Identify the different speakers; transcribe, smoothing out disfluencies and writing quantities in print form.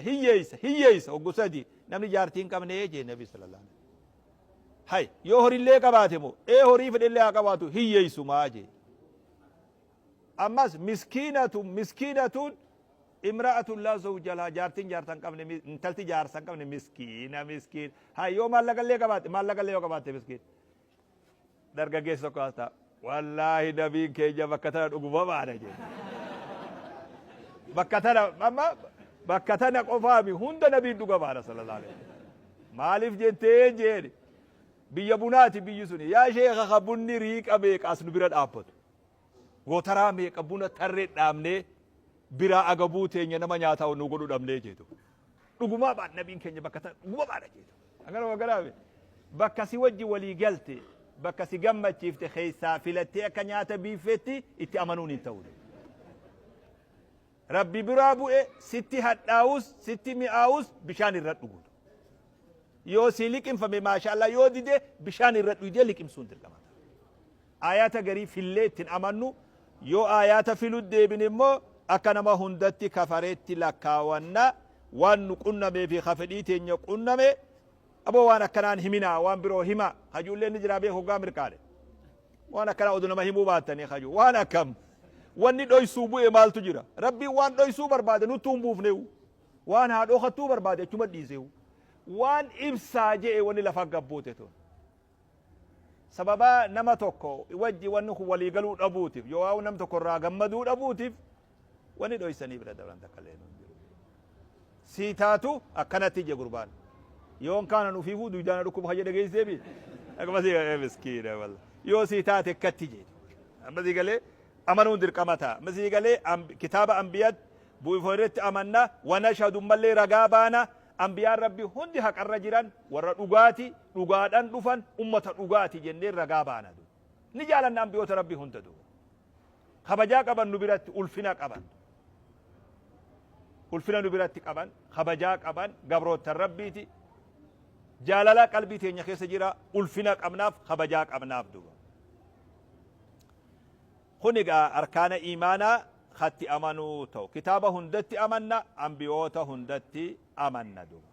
Speaker 1: hiyyeeysa hoggusadi namni jaartiin qabnee jee nabi sallallahu alaihi wasallam hay yoo horillee qabaate moo horii fedhellee haa qabaatu hiyyeeysumaa jee ammas miskiinatun imra'atun laa zawja lahaa jaartiin jaarsan qabne intalti jaarsan qabne miskiina hay yoo maallaqallee yoo qabaate miskiin dargaggeessa tokko haastaa wallaahi nabiin keenya bakka tana dhuguma baana jee bakka tana qofaami hunda nabiin dhuga baana sallallahu alaihi wasallam maaliif jettee jeeni biyya bunaati biyyi suni yaa sheekha kabunni riiqa meeqa as nu bira dhaabbatu gootaraa meeqa buna tarree dhaabnee biraa agabuu teenya nama nyaataa nu godhu dhabnee jeetu dhugumaa baan nabiin keenya bakka tana dhuguma baana jeetu angana wagaraabe bakka si wajji walii galte bakka si gammachiifte keessaa filattee akka nyaata biifetti itti amanuun hin ta'u rabbi biraa bu'e sitti hadhaa'us sitti mi'aawus bishaan irra dhuguudha yoo si liqimfame maashaallah yoo dide bishaan irra dhugdee liqimsuun dirqamata ayata garii fillee ittiin amannu yoo ayata filu deebin immoo akka nama hundatti kafareetti lakkaawanna waan nu qunnamee fi kafedhii teenya qunname aboo waan akkanaan himinaa waan biroo hima hajuulleen ni jiraa beeku hoggaa mirqaadhe waan akkanaa odu nama himuu baattanii haju waan akkam wanni dhoysuu bu'e maaltu jira rabbiin waan dhoysuu barbaade nutti hin buufneewu waan haa dhokattuu barbaade achuma dhiiseewu waan ibsaa je'e wanni lafa gabbuute tun sababa nama tokko wajji wanni kun walii galuu dhabuutiif yoo nam tokko irraa gammaduu dhabuutiif wanni dhoysanii bira dabran takkalee nun jiru sii taatu akkanatti je gurbaan yoon kaana nufiifuu duydaana dhukkuba hayya dhageessee bi akkasii miskiina walla yoo sii taate akkatti jeeti ammasii galee amanuun dirqamata ammasii galee kitaaba ambiyat bu'ifoorretti amanna wanashhadu mallee ragaa baana ambiyaan rabbi hundi haqarra jiran warra dhugaati dhugaadhaan dhufan ummata dhugaati jennee ragaa baana ni jaalanna ambiyoota rabbi hunda du kabajaa qaban nu biratti ulfina qaban ulfina nu biratti qaban kabajaa qaban gabroottan rabbiiti jaalala qalbii teenya keessa jira ulfina qabnaaf kabajaa qabnaaf duba kunigaa arkaana iimaanaa khatti amanuu ta'u kitaaba hundatti amanna ambiyoota hundatti amanna duba